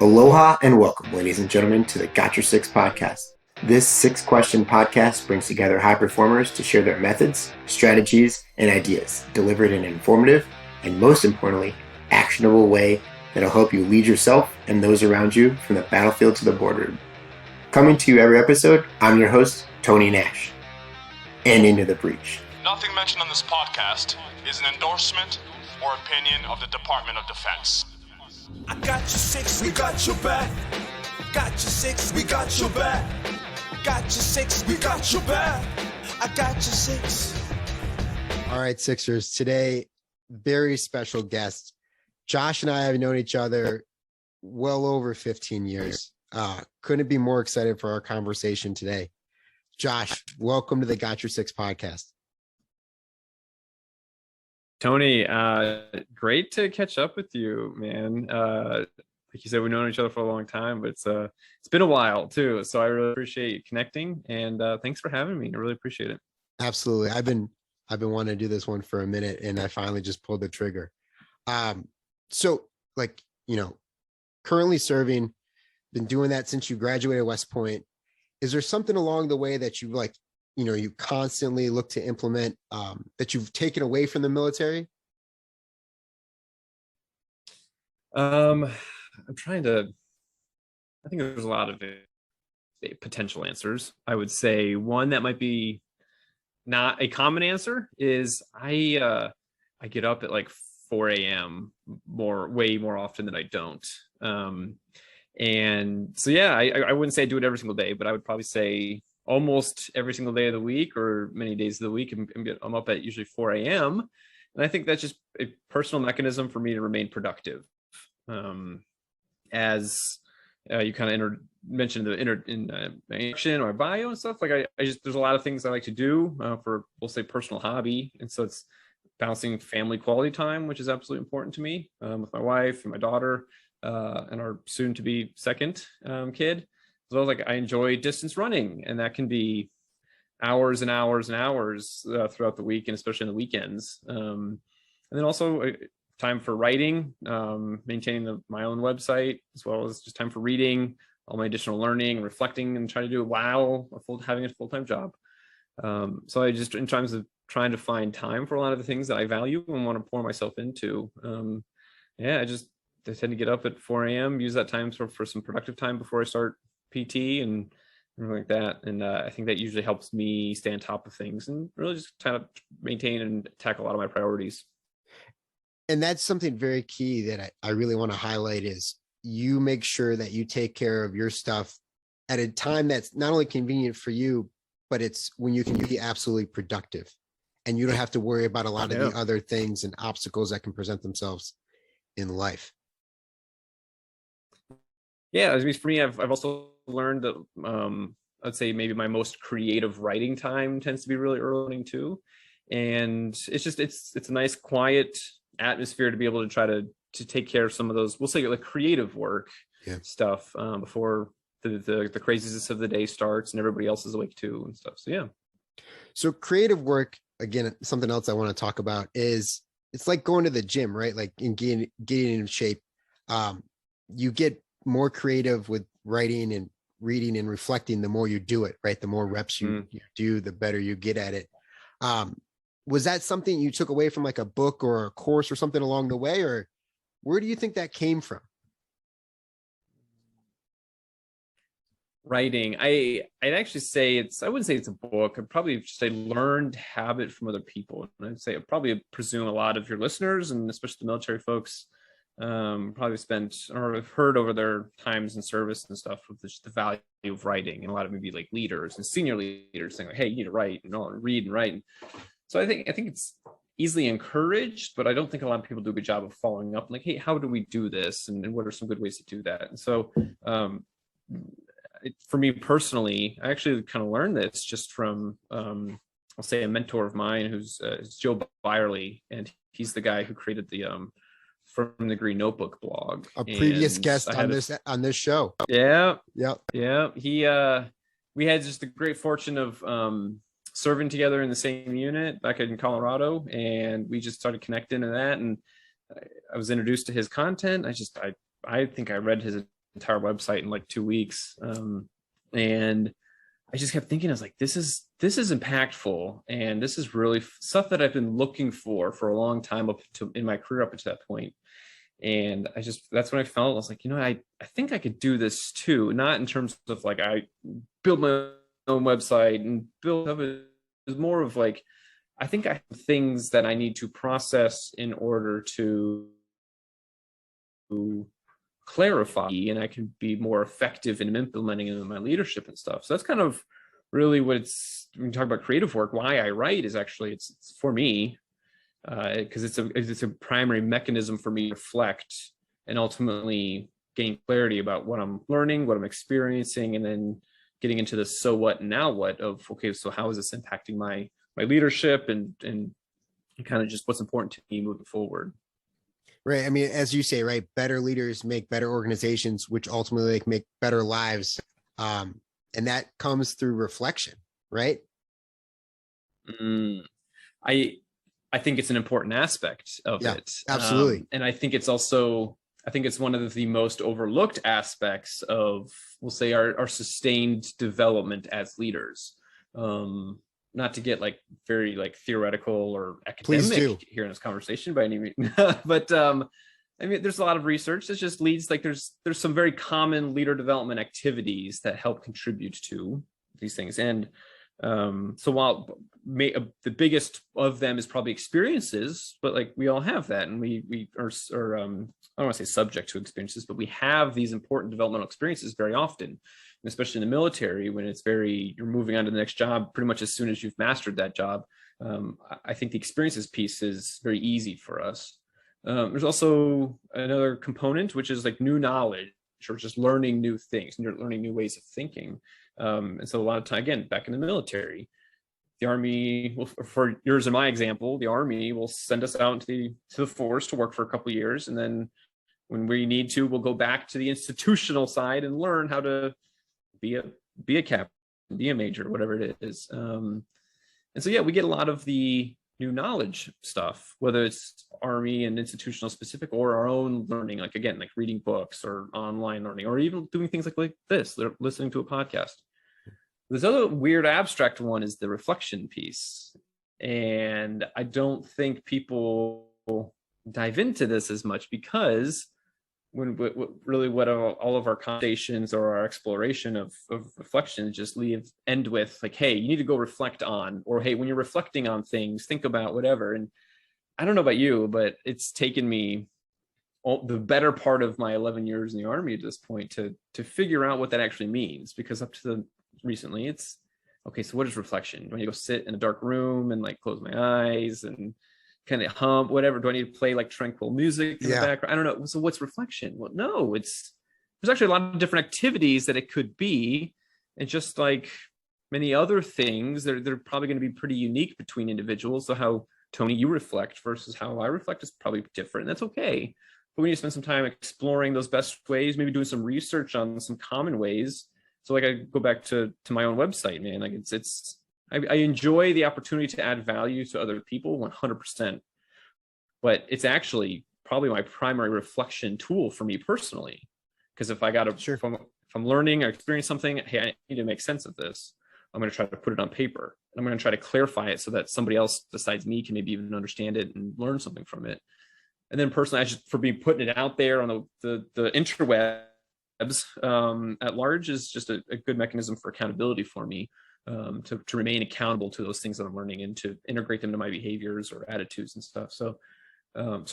Aloha and welcome, ladies and gentlemen, to the Got Your Six podcast. This six-question podcast brings together high performers to share their methods, strategies, and ideas, delivered in an informative and, most importantly, actionable way that'll help you lead yourself and those around you from the battlefield to the boardroom. Coming to you every episode, I'm your host, Tony Nash. And into the breach. Nothing mentioned on this podcast is an endorsement or opinion of the Department of Defense. I got your six, we got your back. Got your six, we got your back. Got your six, we got your back. I got your six. All right, Sixers. Today, very special guest. Josh and I have known each other well over 15 years. Couldn't be more excited for our conversation today. Josh, welcome to the Got Your Six podcast. Tony, great to catch up with you, man. Like you said, we've known each other for a long time, but it's been a while too. So I really appreciate you connecting, and thanks for having me. I really appreciate it. Absolutely. I've been wanting to do this one for a minute, and I finally just pulled the trigger. So currently serving, been doing that since you graduated West Point. Is there something along the way that you you constantly look to implement that you've taken away from the military? I think there's a lot of potential answers. I would say one that might be not a common answer is I get up at like 4 a.m. way more often than I don't. And so, yeah, I wouldn't say I do it every single day, but I would probably say almost every single day of the week or many days of the week. I'm up at usually 4 a.m. And I think that's just a personal mechanism for me to remain productive. As you kind of mentioned in my introduction or bio and stuff, like I just, there's a lot of things I like to do for, we'll say, personal hobby. And so it's balancing family quality time, which is absolutely important to me, with my wife and my daughter, and our soon to be second kid. So like I enjoy distance running, and that can be hours and hours and hours throughout the week, and especially on the weekends. And then also time for writing, maintaining my own website, as well as just time for reading, all my additional learning and reflecting, and trying to do it while having a full-time job. So I just, in terms of trying to find time for a lot of the things that I value and want to pour myself into. I tend to get up at 4 a.m., use that time for some productive time before I start PT and everything like that. And I think that usually helps me stay on top of things and really just kind of maintain and tackle a lot of my priorities. And that's something very key that I really want to highlight is you make sure that you take care of your stuff at a time that's not only convenient for you, but it's when you can be absolutely productive and you don't have to worry about a lot of the other things and obstacles that can present themselves in life. Yeah, I mean, for me, I've also learned that I'd say maybe my most creative writing time tends to be really early morning too, and it's a nice quiet atmosphere to be able to try to take care of some of those, we'll say, like creative work stuff before the craziness of the day starts and everybody else is awake too and stuff. So yeah. So creative work, again, something else I want to talk about is it's like going to the gym, right? Like in getting in shape. You get more creative with writing and reading and reflecting the more you do it, right? The more reps you do, the better you get at it. Was that something you took away from like a book or a course or something along the way, or where do you think that came from? Writing, I'd actually say I wouldn't say it's a book. I'd probably just say learned habit from other people. And I'd say I'd probably presume a lot of your listeners, and especially the military folks, probably spent or have heard over their times in service and stuff with just the value of writing, and a lot of maybe like leaders and senior leaders saying like, hey, you need to write and read and write. So I think it's easily encouraged, but I don't think a lot of people do a good job of following up like, hey, how do we do this, and what are some good ways to do that? And so for me personally, I actually kind of learned this just from I'll say a mentor of mine who's Joe Byerly, and he's the guy who created the From the Green Notebook blog. A previous guest on this show. Yeah. He we had just the great fortune of serving together in the same unit back in Colorado, and we just started connecting to that. And I was introduced to his content. I think I read his entire website in like 2 weeks. And I just kept thinking, I was like, this is impactful, and this is really stuff that I've been looking for a long time in my career up to that point. And that's when I felt, I was like, I think I could do this too. Not in terms of like, I build my own website and build up. It was more of like, I think I have things that I need to process in order to clarify, and I can be more effective in implementing it in my leadership and stuff. So that's kind of really when we talk about creative work, why I write is actually, it's for me, because it's a primary mechanism for me to reflect and ultimately gain clarity about what I'm learning, what I'm experiencing, and then getting into the so what and now what of, okay, so how is this impacting my leadership and kind of just what's important to me moving forward. Right. I mean, as you say, right, better leaders make better organizations, which ultimately make better lives. And that comes through reflection, right? I think it's an important aspect of it. Absolutely. And I think it's one of the most overlooked aspects of, we'll say, our sustained development as leaders. Not to get like very like theoretical or academic here in this conversation by any means, but I mean, there's a lot of research that just leads, like there's some very common leader development activities that help contribute to these things. And so while the biggest of them is probably experiences, but like we all have that, and we are I don't want to say subject to experiences, but we have these important developmental experiences very often. And especially in the military, when you're moving on to the next job pretty much as soon as you've mastered that job. I think the experiences piece is very easy for us. There's also another component, which is like new knowledge, or just learning new things, and learning new ways of thinking. And so a lot of time, again, back in the military, the Army, for yours and my example, the Army will send us out into the force to work for a couple of years. And then when we need to, we'll go back to the institutional side and learn how to be a captain, be a major, whatever it is. And so, yeah, we get a lot of the new knowledge stuff, whether it's Army and institutional specific or our own learning, like, again, like reading books or online learning, or even doing things like this, listening to a podcast. This other weird abstract one is the reflection piece. And I don't think people dive into this as much, because what all of our conversations or our exploration of reflection just end with like, hey, you need to go reflect on, or hey, when you're reflecting on things, think about whatever. And I don't know about you, but it's taken me the better part of my 11 years in the Army at this point to figure out what that actually means, because up to recently it's okay, so what is reflection? Do I need to go sit in a dark room and like close my eyes and kind of hum, whatever? Do I need to play like tranquil music in the background? I don't know. So what's reflection? Well, no, there's actually a lot of different activities that it could be. And just like many other things, they're probably going to be pretty unique between individuals. So how, Tony, you reflect versus how I reflect is probably different. And that's okay. But we need to spend some time exploring those best ways, maybe doing some research on some common ways. So like I go back to my own website, man, like I enjoy the opportunity to add value to other people 100%, but it's actually probably my primary reflection tool for me personally. Because if I got to, if I'm learning or experience something, hey, I need to make sense of this. I'm going to try to put it on paper. I'm going to try to clarify it so that somebody else besides me can maybe even understand it and learn something from it. And then personally, for me putting it out there on the interwebs at large is just a good mechanism for accountability for me. To remain accountable to those things that I'm learning and to integrate them into my behaviors or attitudes and stuff. So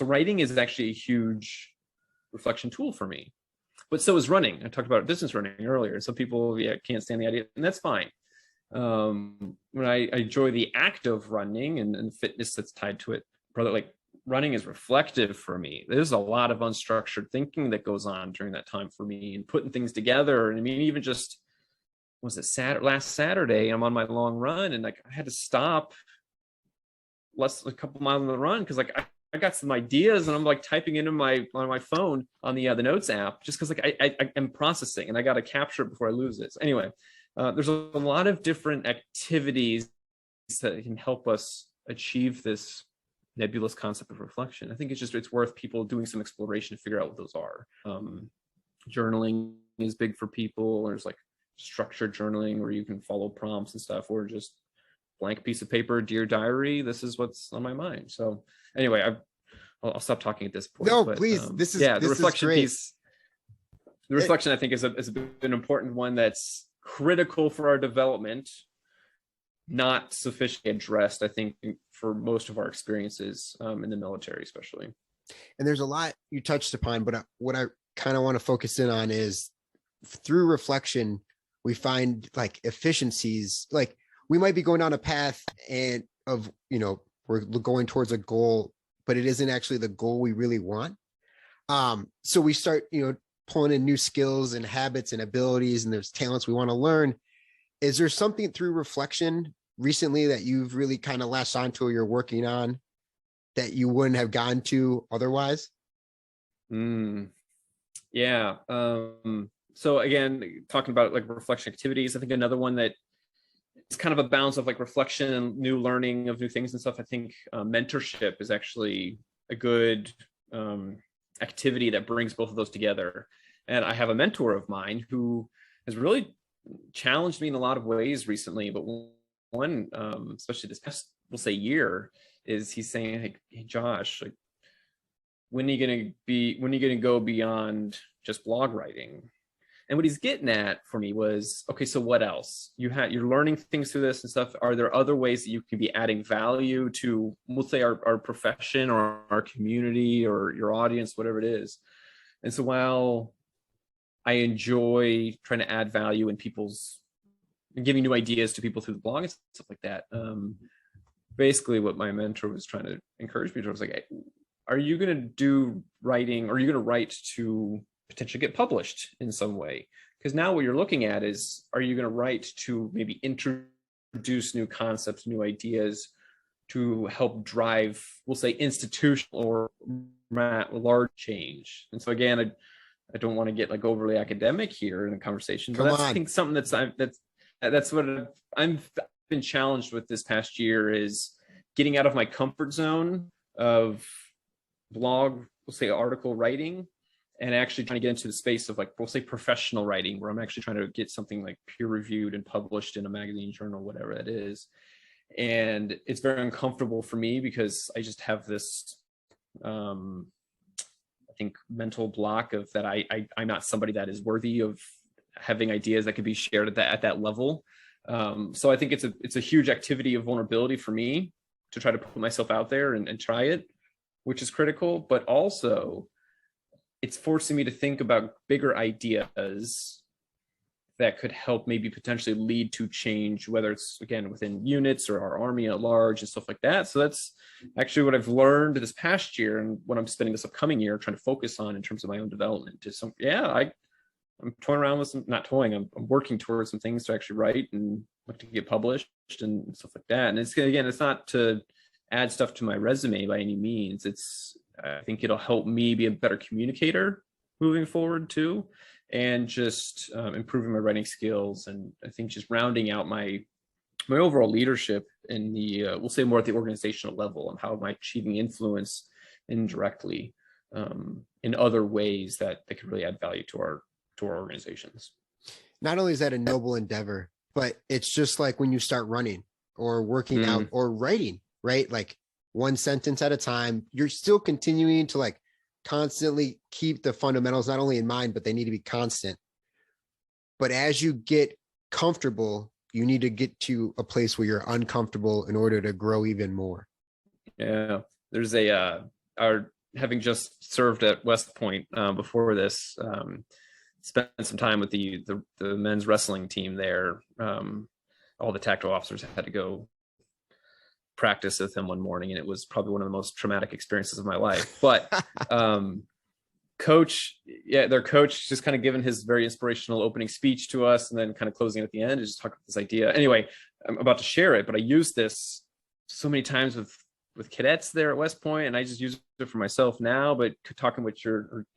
writing is actually a huge reflection tool for me, but so is running. I talked about distance running earlier. Some people can't stand the idea, and that's fine. When I enjoy the act of running and fitness that's tied to it, brother, like running is reflective for me. There's a lot of unstructured thinking that goes on during that time for me, and putting things together. And I mean, even just last Saturday, I'm on my long run, and like I had to stop a couple miles on the run because like I got some ideas, and I'm like typing into on my phone on the notes app, just because like I am processing and I got to capture it before I lose it. So anyway, there's a lot of different activities that can help us achieve this nebulous concept of reflection. I think it's worth people doing some exploration to figure out what those are. journaling is big for people. There's like structured journaling where you can follow prompts and stuff, or just blank piece of paper, dear diary, this is what's on my mind. So anyway, I'll stop talking at this point. No, but, please. This is the this reflection is great. piece. The reflection, I think, is an important one that's critical for our development, not sufficiently addressed, I think, for most of our experiences in the military, especially. And there's a lot you touched upon, but what I kind of want to focus in on is through reflection, we find like efficiencies. Like we might be going down a path and of, we're going towards a goal, but it isn't actually the goal we really want. So we start, pulling in new skills and habits and abilities, and there's talents we want to learn. Is there something through reflection recently that you've really kind of latched onto or you're working on that you wouldn't have gone to otherwise? Yeah. So again, talking about like reflection activities, I think another one that it's kind of a balance of like reflection and new learning of new things and stuff. I think mentorship is actually a good activity that brings both of those together. And I have a mentor of mine who has really challenged me in a lot of ways recently, but one, especially this past, we'll say, year, is he's saying, hey Josh, like, when are you going to go beyond just blog writing? And what he's getting at for me was, okay, so what else? You're learning things through this and stuff. Are there other ways that you can be adding value to, we'll say, our profession or our community or your audience, whatever it is? And so while I enjoy trying to add value in giving new ideas to people through the blog and stuff like that, basically what my mentor was trying to encourage me to was like, hey, are you going to do writing, or are you going to write to potentially get published in some way? Because now what you're looking at is, are you going to write to maybe introduce new concepts, new ideas to help drive, we'll say, institutional or large change? And so again, I don't want to get like overly academic here in the conversation, but I think something that's what I've been challenged with this past year is getting out of my comfort zone of blog, we'll say, article writing, and actually trying to get into the space of, like, we'll say, professional writing, where I'm actually trying to get something like peer reviewed and published in a magazine, journal, whatever that is. And it's very uncomfortable for me because I just have this, I think, mental block of that I'm not somebody that is worthy of having ideas that could be shared at that level. So I think it's a huge activity of vulnerability for me to try to put myself out there and try it, which is critical, but also it's forcing me to think about bigger ideas that could help maybe potentially lead to change, whether it's, again, within units or our army at large and stuff like that. So that's actually what I've learned this past year, and what I'm spending this upcoming year trying to focus on in terms of my own development. I'm toying around with I'm working towards some things to actually write and look to get published and stuff like that. And it's not to add stuff to my resume by any means. I think it'll help me be a better communicator moving forward too, and just improving my writing skills. And I think just rounding out my overall leadership in the, we'll say, more at the organizational level, and how am I achieving influence indirectly in other ways that could really add value to our organizations. Not only is that a noble endeavor, but it's just like when you start running or working out or writing, right? Like one sentence at a time, you're still continuing to like constantly keep the fundamentals not only in mind, but they need to be constant. But as you get comfortable, you need to get to a place where you're uncomfortable in order to grow even more. Yeah. There's having just served at West Point before this, spent some time with the men's wrestling team there. All the tactical officers had to go practice with him one morning, and it was probably one of the most traumatic experiences of my life. But their coach just kind of given his very inspirational opening speech to us, and then kind of closing at the end and just talking about this idea. Anyway, I'm about to share it, but I used this so many times with cadets there at West Point, and I just use it for myself now. But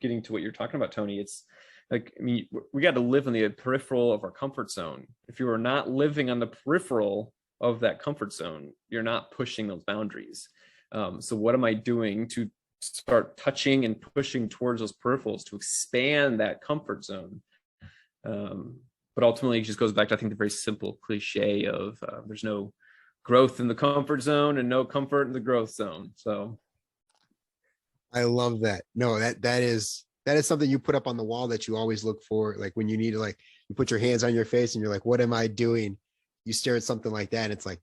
getting to what you're talking about, Tony, it's like, I mean, we got to live in the peripheral of our comfort zone. If you are not living on the peripheral of that comfort zone, you're not pushing those boundaries. So what am I doing to start touching and pushing towards those peripherals to expand that comfort zone. But ultimately, it just goes back to, I think, the very simple cliche of there's no growth in the comfort zone and no comfort in the growth zone. So I love that. No, that is something you put up on the wall that you always look for. Like when you need to, like, you put your hands on your face and you're like, what am I doing? You stare at something like that, and it's like,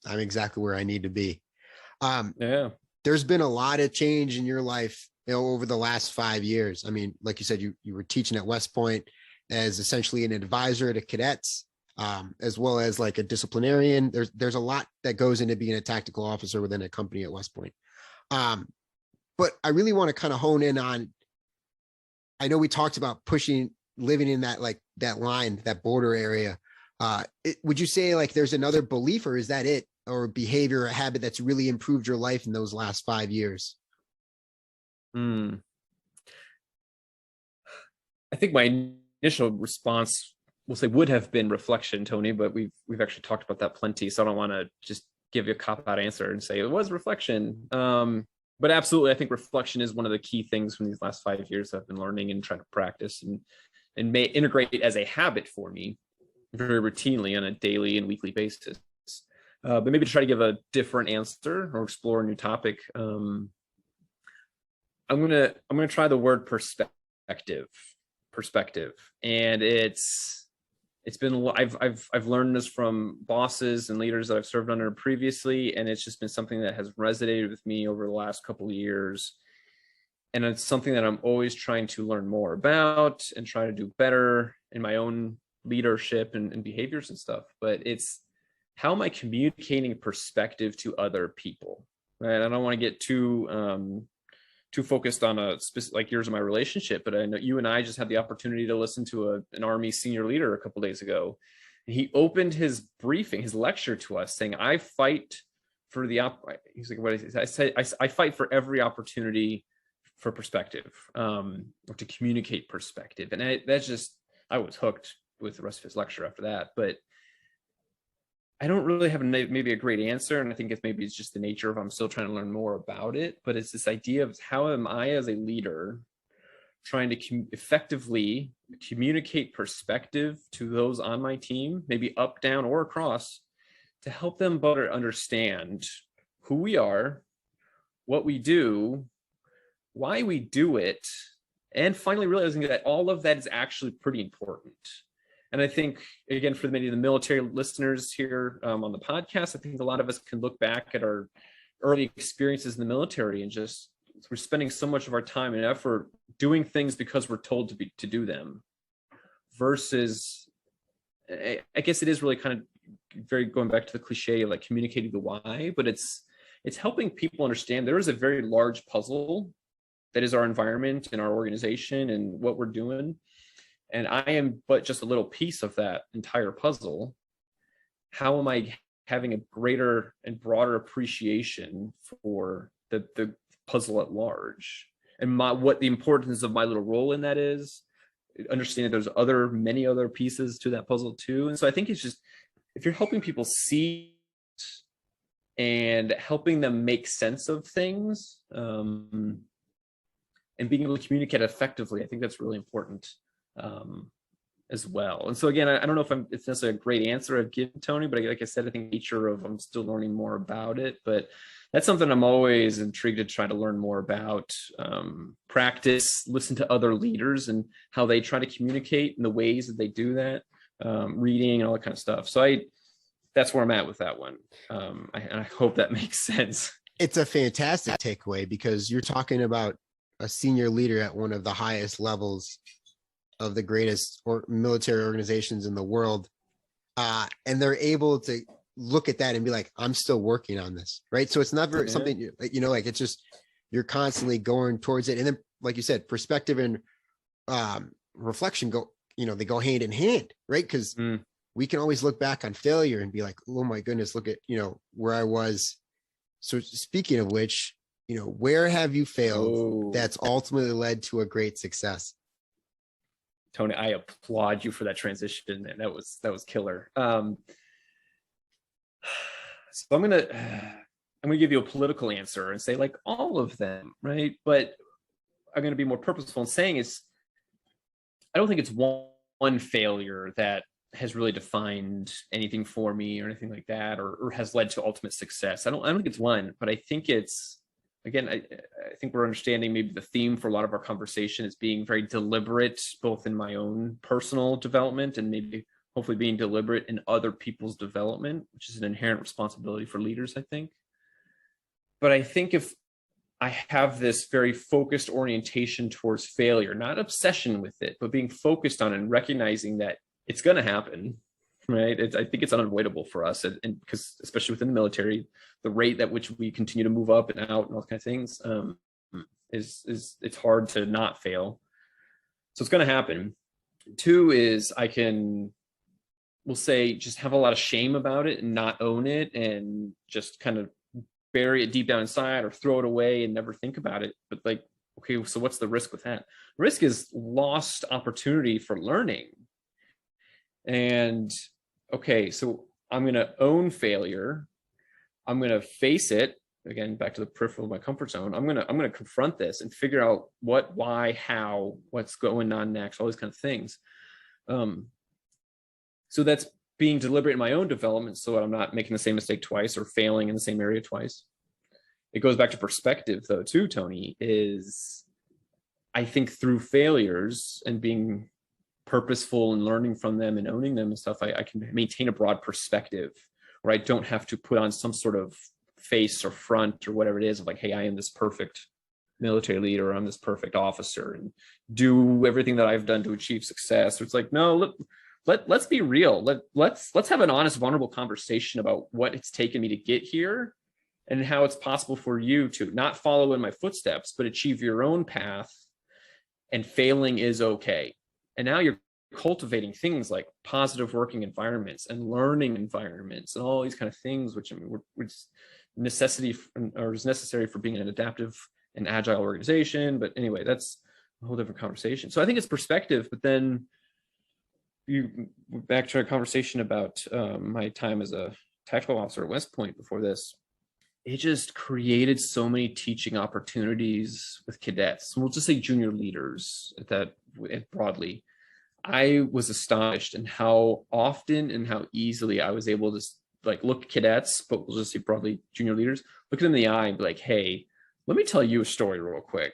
I'm exactly where I need to be. yeah. There's been a lot of change in your life, over the last 5 years. I mean, like you said, you were teaching at West Point as essentially an advisor to cadets, as well as like a disciplinarian. There's a lot that goes into being a tactical officer within a company at West Point. But I really want to kind of hone in on, I know we talked about living in that, like that line, that border area. Would you say like there's another belief, or is that it, or behavior or habit that's really improved your life in those last 5 years? I think my initial response, we'll say, would have been reflection, Tony, but we've actually talked about that plenty. So I don't want to just give you a cop-out answer and say it was reflection. But absolutely, I think reflection is one of the key things from these last 5 years I've been learning and trying to practice and may integrate it as a habit for me very routinely on a daily and weekly basis. But maybe to try to give a different answer or explore a new topic, I'm gonna try the word perspective, and it's been, I've learned this from bosses and leaders that I've served under previously, and it's just been something that has resonated with me over the last couple of years, and it's something that I'm always trying to learn more about and try to do better in my own leadership and behaviors and stuff. But it's, how am I communicating perspective to other people, right? I don't want to get too focused on a specific, like years of my relationship, but I know you and I just had the opportunity to listen to an Army senior leader a couple of days ago. And he opened his briefing, his lecture to us saying, I fight for the, he's like, what is it? I say, I fight for every opportunity for perspective, or to communicate perspective. And I was hooked with the rest of his lecture after that. But I don't really have maybe a great answer. And I think it's just the nature of, I'm still trying to learn more about it. But it's this idea of, how am I as a leader trying to effectively communicate perspective to those on my team, maybe up, down, or across, to help them better understand who we are, what we do, why we do it, and finally realizing that all of that is actually pretty important. And I think, again, for many of the military listeners here on the podcast, I think a lot of us can look back at our early experiences in the military and just, we're spending so much of our time and effort doing things because we're told to do them, versus, I guess it is really kind of very going back to the cliche of like communicating the why, but it's helping people understand there is a very large puzzle that is our environment and our organization and what we're doing. And I am but just a little piece of that entire puzzle. How am I having a greater and broader appreciation for the puzzle at large, and what the importance of my little role in that is? Understanding there's many other pieces to that puzzle too. And so I think it's just, if you're helping people see and helping them make sense of things, and being able to communicate effectively, I think that's really important as well. And so again, I don't know if it's necessarily a great answer I've given, Tony, but like I said, I think nature of, I'm still learning more about it, but that's something I'm always intrigued to try to learn more about, practice, listen to other leaders and how they try to communicate and the ways that they do that, reading and all that kind of stuff. So that's where I'm at with that one. I hope that makes sense. It's a fantastic takeaway, because you're talking about a senior leader at one of the highest levels of the greatest military organizations in the world. And they're able to look at that and be like, I'm still working on this. Right. So it's never something, like it's just, you're constantly going towards it. And then, like you said, perspective and reflection they go hand in hand. Right. Because we can always look back on failure and be like, oh my goodness, look at, where I was. So speaking of which, where have you failed that's ultimately led to a great success? Tony, I applaud you for that transition, and that was killer. So I'm gonna, I'm going to give you a political answer and say like all of them, right? But I'm going to be more purposeful in saying I don't think it's one failure that has really defined anything for me or anything like that, or has led to ultimate success. I don't think it's one, but I think it's, again, I think we're understanding maybe the theme for a lot of our conversation is being very deliberate, both in my own personal development and maybe hopefully being deliberate in other people's development, which is an inherent responsibility for leaders, I think. But I think if I have this very focused orientation towards failure, not obsession with it, but being focused on it and recognizing that it's going to happen, right? I think it's unavoidable for us, and because especially within the military, the rate at which we continue to move up and out and all kind of things is it's hard to not fail. So it's going to happen. Two is we'll say, just have a lot of shame about it and not own it and just kind of bury it deep down inside or throw it away and never think about it. But like, okay, so what's the risk with that? Risk is lost opportunity for learning. And okay, so I'm going to own failure. I'm going to face it. Again, back to the peripheral of my comfort zone. I'm going to confront this and figure out what, why, how, what's going on next, all these kind of things. So that's being deliberate in my own development so I'm not making the same mistake twice or failing in the same area twice. It goes back to perspective though too, Tony, is I think through failures and being purposeful and learning from them and owning them and stuff, I can maintain a broad perspective where I don't have to put on some sort of face or front or whatever it is of like, hey, I am this perfect military leader, or I'm this perfect officer and do everything that I've done to achieve success. Or it's like, no, let's be real. Let's have an honest, vulnerable conversation about what it's taken me to get here and how it's possible for you to not follow in my footsteps, but achieve your own path. And failing is okay. And now you're cultivating things like positive working environments and learning environments and all these kind of things, which I mean, is necessary for being an adaptive and agile organization. But anyway, that's a whole different conversation. So I think it's perspective, but then you back to a conversation about my time as a tactical officer at West Point before this. It just created so many teaching opportunities with cadets. We'll just say junior leaders broadly. I was astonished in how often and how easily I was able to like look at cadets, but we'll just say broadly junior leaders, look them in the eye and be like, hey, let me tell you a story real quick.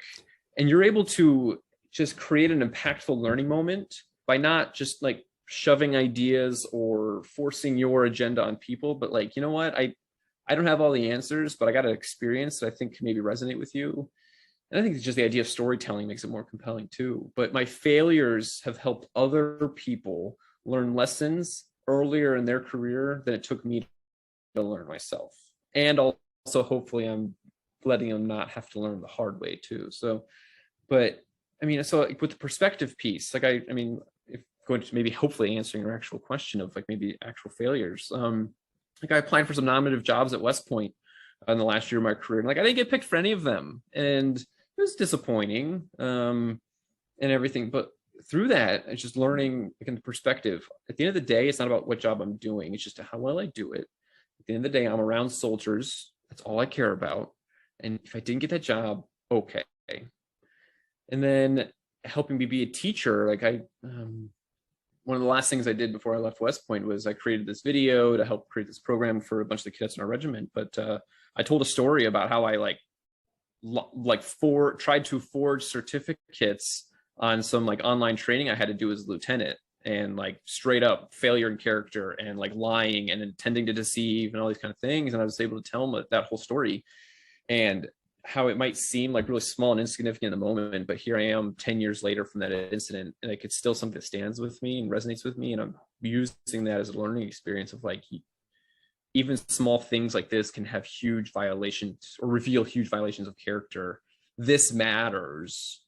And you're able to just create an impactful learning moment by not just like shoving ideas or forcing your agenda on people, but like, you know what, I don't have all the answers, but I got an experience that I think can maybe resonate with you. And I think it's just the idea of storytelling makes it more compelling too. But my failures have helped other people learn lessons earlier in their career than it took me to learn myself. And also hopefully I'm letting them not have to learn the hard way too. So, but I mean, so like with the perspective piece, like I mean, if going to maybe hopefully answering your actual question of like maybe actual failures, like I applied for some nominative jobs at West Point in the last year of my career. And like I didn't get picked for any of them. And it was disappointing and everything. But through that, it's just learning again the perspective. At the end of the day, it's not about what job I'm doing. It's just how well I do it. At the end of the day, I'm around soldiers. That's all I care about. And if I didn't get that job, okay. And then helping me be a teacher, like one of the last things I did before I left West Point was I created this video to help create this program for a bunch of the cadets in our regiment. But I told a story about how I tried to forge certificates on some like online training I had to do as a lieutenant, and like straight up failure in character and like lying and intending to deceive and all these kind of things. And I was able to tell them that whole story and how it might seem like really small and insignificant in the moment, but here I am 10 years later from that incident, and like it's still something that stands with me and resonates with me. And I'm using that as a learning experience of like, even small things like this can have huge violations or reveal huge violations of character. This matters.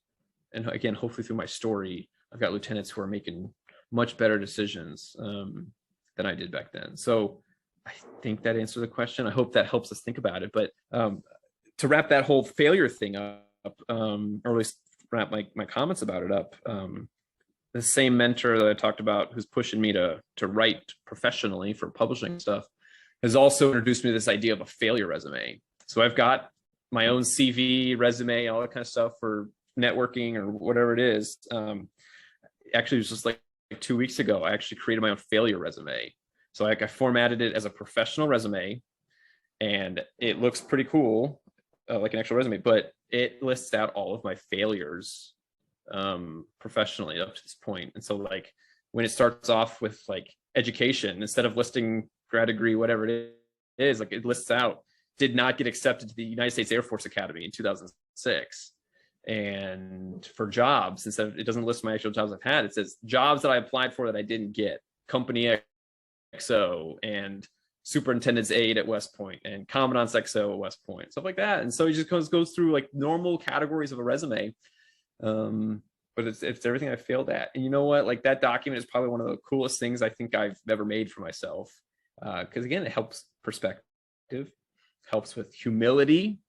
And again, hopefully through my story, I've got lieutenants who are making much better decisions than I did back then. So I think that answers the question. I hope that helps us think about it. But to wrap that whole failure thing up, or at least wrap my comments about it up, the same mentor that I talked about who's pushing me to write professionally for publishing stuff has also introduced me to this idea of a failure resume. So I've got my own CV, resume, all that kind of stuff for networking or whatever it is. Actually, it was just like 2 weeks ago, I actually created my own failure resume. So I formatted it as a professional resume, and it looks pretty cool, like an actual resume, but it lists out all of my failures professionally up to this point. And so like when it starts off with like education, instead of listing grad degree, whatever it is, like it lists out, did not get accepted to the United States Air Force Academy in 2006. And for jobs, instead of, it doesn't list my actual jobs I've had, it says jobs that I applied for that I didn't get, company XO and superintendent's aide at West Point and commandant's XO at West Point, stuff like that. And so he just goes through like normal categories of a resume. But it's everything I failed at. And you know what? Like that document is probably one of the coolest things I think I've ever made for myself. Because again, it helps perspective, helps with humility,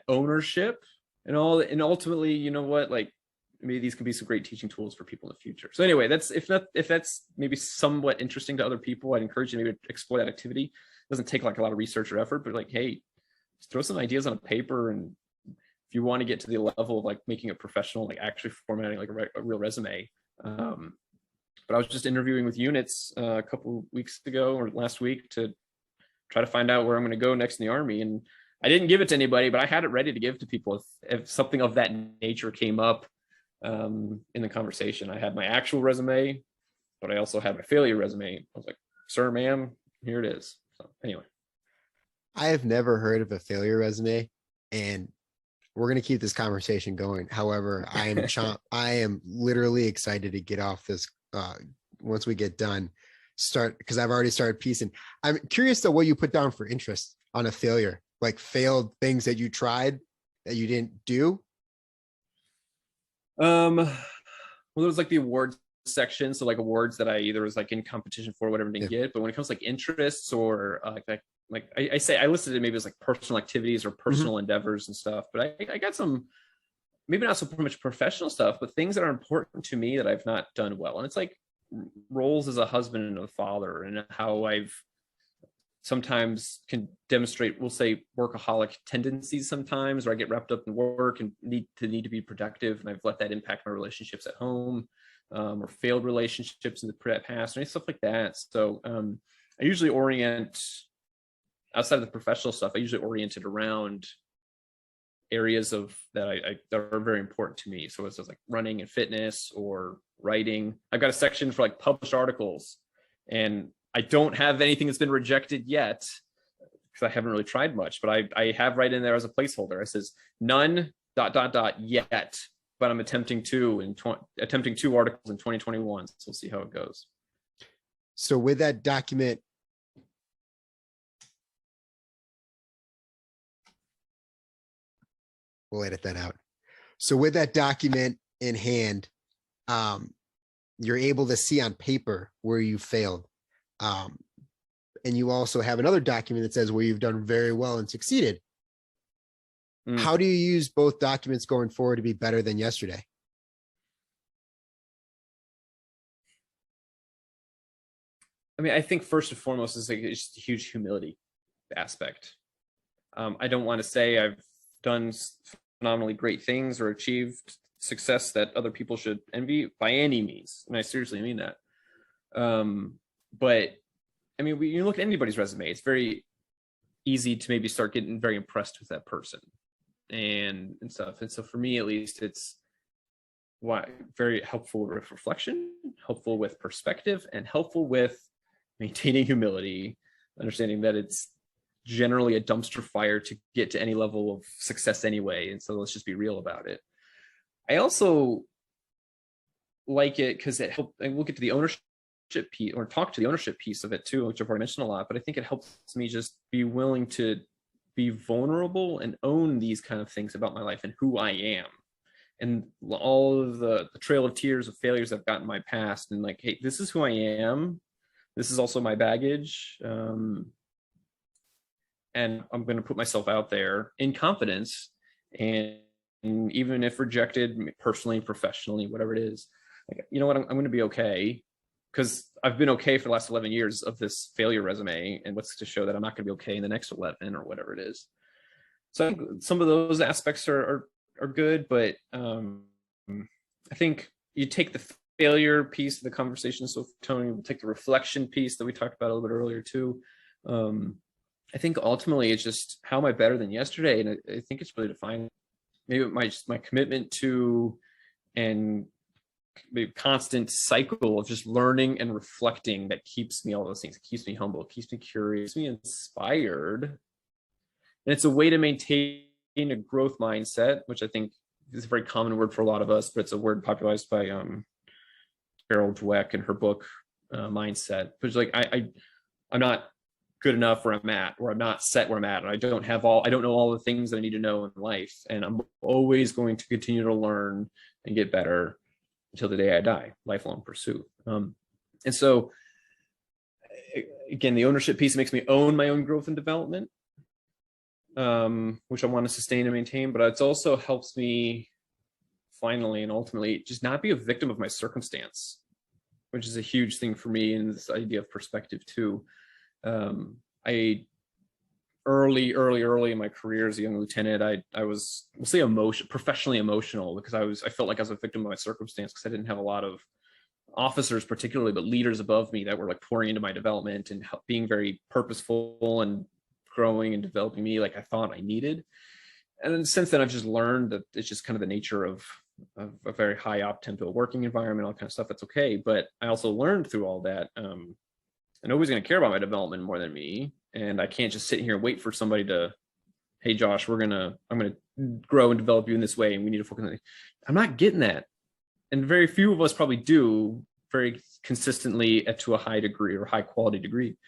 ownership, and all. And ultimately, you know what? Like maybe these can be some great teaching tools for people in the future. So anyway, that's if that's maybe somewhat interesting to other people, I'd encourage you to maybe explore that activity. It doesn't take like a lot of research or effort, but like, hey, just throw some ideas on a paper, and if you want to get to the level of like making a professional, like actually formatting like a real resume. But I was just interviewing with units a couple weeks ago or last week to try to find out where I'm going to go next in the Army. And I didn't give it to anybody, but I had it ready to give to people if something of that nature came up in the conversation. I had my actual resume, but I also had my failure resume. I was like, sir, ma'am, here it is. So anyway. I have never heard of a failure resume, and we're going to keep this conversation going. However, I am literally excited to get off this once we get done, because I've already started piecing. I'm curious though what you put down for interest on a failure, like failed things that you tried that you didn't do. Well, there was like the awards section, so like awards that I either was like in competition for, whatever, didn't get. But when it comes to like interests or like I say, I listed it maybe as like personal activities or personal endeavors and stuff. But I got some, maybe not so much professional stuff, but things that are important to me that I've not done well. And it's like roles as a husband and a father, and how I've sometimes can demonstrate, we'll say, workaholic tendencies sometimes, or I get wrapped up in work and need to be productive, and I've let that impact my relationships at home, or failed relationships in the past, or stuff like that. So I usually orient, outside of the professional stuff, I usually orient it around areas of that that are very important to me. So it's just like running and fitness or writing. I've got a section for like published articles, and I don't have anything that's been rejected yet because I haven't really tried much, but I have right in there as a placeholder. It says none ... yet, but I'm attempting two articles in 2021. So we'll see how it goes. So with that document, we'll edit that out. So with that document in hand, you're able to see on paper where you failed. And you also have another document that says where you've done very well and succeeded. How do you use both documents going forward to be better than yesterday? I mean, I think first and foremost is like just a huge humility aspect. I don't want to say I've done phenomenally great things or achieved success that other people should envy by any means, and I seriously mean that. But I mean, you look at anybody's resume, it's very easy to maybe start getting very impressed with that person and stuff. And so for me, at least, it's very helpful with reflection, helpful with perspective, and helpful with maintaining humility, understanding that it's generally a dumpster fire to get to any level of success anyway. And so let's just be real about it. I also like it because it helps, and we'll get to the ownership piece, or talk to the ownership piece of it too, which I've already mentioned a lot, but I think it helps me just be willing to be vulnerable and own these kind of things about my life and who I am, and all of the trail of tears of failures I've got in my past, and like, hey, this is who I am. This is also my baggage. And I'm going to put myself out there in confidence, and even if rejected personally, professionally, whatever it is, like, you know what, I'm going to be okay, because I've been okay for the last 11 years of this failure resume, and what's to show that I'm not going to be okay in the next 11 or whatever it is. So I think some of those aspects are good, but I think you take the failure piece of the conversation. So Tony, we'll take the reflection piece that we talked about a little bit earlier too. I think ultimately it's just, how am I better than yesterday? And I think it's really defined maybe my commitment to and maybe constant cycle of just learning and reflecting that keeps me all those things. It keeps me humble, it keeps me curious, keeps me inspired. And it's a way to maintain a growth mindset, which I think is a very common word for a lot of us, but it's a word popularized by Carol Dweck in her book Mindset. But it's like I'm not good enough where I'm at, or I'm not set where I'm at, and I don't know all the things that I need to know in life, and I'm always going to continue to learn and get better until the day I die. Lifelong pursuit. And so again, the ownership piece makes me own my own growth and development, which I want to sustain and maintain, but it also helps me finally and ultimately just not be a victim of my circumstance, which is a huge thing for me in this idea of perspective too. I early in my career as a young lieutenant, I was, we'll say, professionally emotional, because I felt like I was a victim of my circumstance, because I didn't have a lot of officers particularly, but leaders above me that were like pouring into my development and being very purposeful and growing and developing me like I thought I needed. And then since then, I've just learned that it's just kind of the nature of a very high op tempo working environment, all kind of stuff. That's okay. But I also learned through all that, nobody's going to care about my development more than me. And I can't just sit here and wait for somebody to, hey, Josh, I'm going to grow and develop you in this way, and we need to focus on it. I'm not getting that. And very few of us probably do very consistently to a high degree or high quality degree.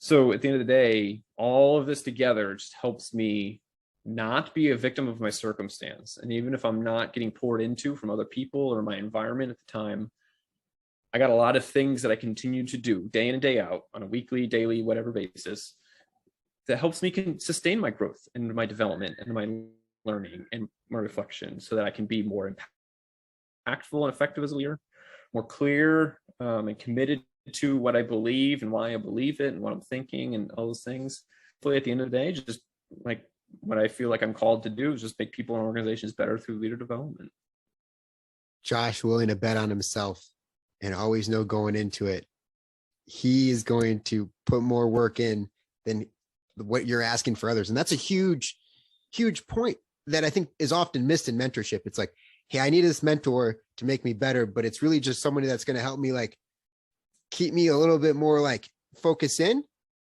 So at the end of the day, all of this together just helps me not be a victim of my circumstance. And even if I'm not getting poured into from other people or my environment at the time, I got a lot of things that I continue to do day in and day out on a weekly, daily, whatever basis that helps me sustain my growth and my development and my learning and my reflection, so that I can be more impactful and effective as a leader, more clear and committed to what I believe and why I believe it and what I'm thinking and all those things. Hopefully at the end of the day, just like what I feel like I'm called to do is just make people and organizations better through leader development. Josh willing to bet on himself and always know going into it, he is going to put more work in than what you're asking for others. And that's a huge, huge point that I think is often missed in mentorship. It's like, hey, I need this mentor to make me better, but it's really just somebody that's going to help me, like, keep me a little bit more like focus in,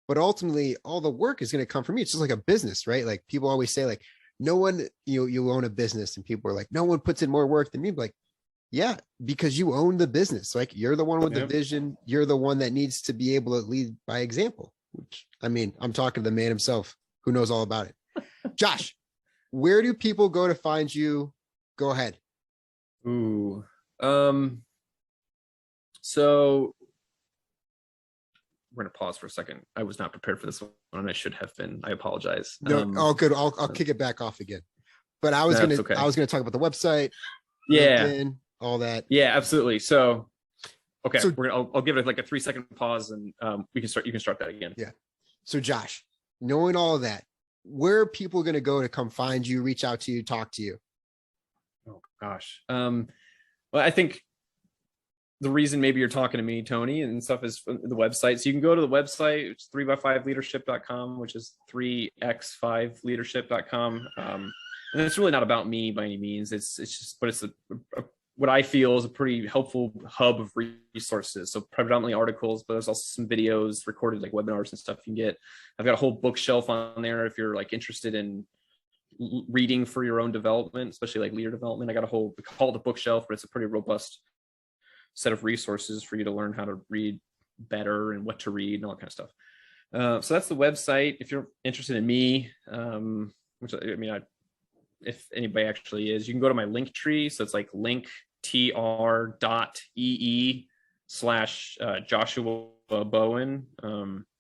but ultimately all the work is going to come from me. It's just like a business, right? Like people always say, like, no one, you own a business, and people are like, no one puts in more work than me. Like, yeah, because you own the business. Like you're the one with the vision. You're the one that needs to be able to lead by example, which, I mean, I'm talking to the man himself who knows all about it. Josh, where do people go to find you? Go ahead. Ooh. So we're going to pause for a second. I was not prepared for this one, and I should have been. I apologize. No, good. I'll kick it back off again. But I was going to talk about the website. Yeah. LinkedIn, all that. Yeah, absolutely. So, okay, I'll give it like a 3-second pause, and you can start that again. Yeah. So Josh, knowing all of that, where are people going to go to come find you, reach out to you, talk to you? Oh gosh. Well, I think the reason maybe you're talking to me, Tony, and stuff is the website. So you can go to the website. It's 3x5leadership.com, which is 3x5leadership.com. And it's really not about me by any means. It's just, but it's what I feel is a pretty helpful hub of resources. So predominantly articles, but there's also some videos, recorded like webinars and stuff you can get. I've got a whole bookshelf on there if you're like interested in reading for your own development, especially like leader development. I got we call it the bookshelf, but it's a pretty robust set of resources for you to learn how to read better and what to read and all that kind of stuff. So that's the website. If you're interested in me, which I mean, if anybody actually is, you can go to my link tree. So it's like linktr.ee/Joshua Bowen.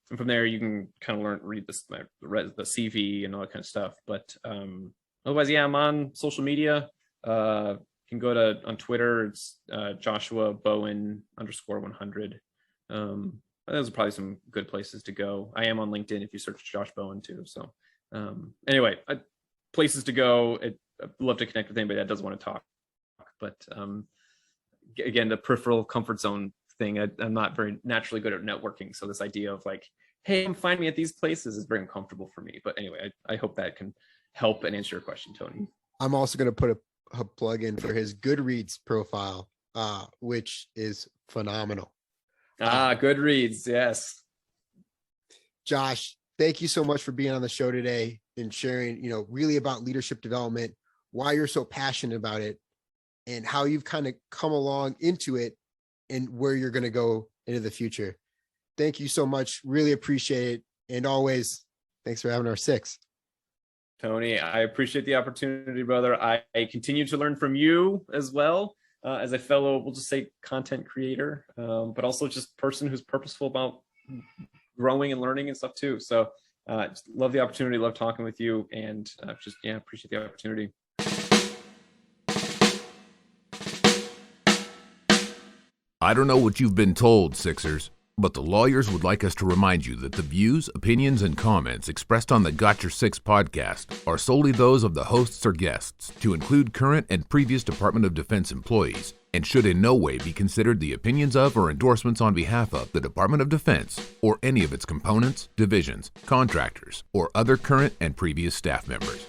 And from there, you can kind of read the CV and all that kind of stuff. But otherwise, yeah, I'm on social media. You can go on Twitter. It's Joshua Bowen _100. Those are probably some good places to go. I am on LinkedIn if you search Josh Bowen too. So anyway, places to go. I'd love to connect with anybody that does want to talk. But again, the peripheral comfort zone thing, I'm not very naturally good at networking. So this idea of like, hey, find me at these places is very uncomfortable for me. But anyway, I hope that can help and answer your question, Tony. I'm also going to put a plug in for his Goodreads profile, which is phenomenal. Goodreads. Yes. Josh, thank you so much for being on the show today and sharing, really about leadership development, why you're so passionate about it, and how you've kind of come along into it and where you're going to go into the future. Thank you so much. Really appreciate it. And always, thanks for having our six. Tony, I appreciate the opportunity, brother. I continue to learn from you as well, as a fellow, we'll just say content creator, but also just person who's purposeful about growing and learning and stuff too. So just love the opportunity, love talking with you, and appreciate the opportunity. I don't know what you've been told, Sixers, but the lawyers would like us to remind you that the views, opinions, and comments expressed on the Got Your Six podcast are solely those of the hosts or guests, to include current and previous Department of Defense employees, and should in no way be considered the opinions of or endorsements on behalf of the Department of Defense or any of its components, divisions, contractors, or other current and previous staff members.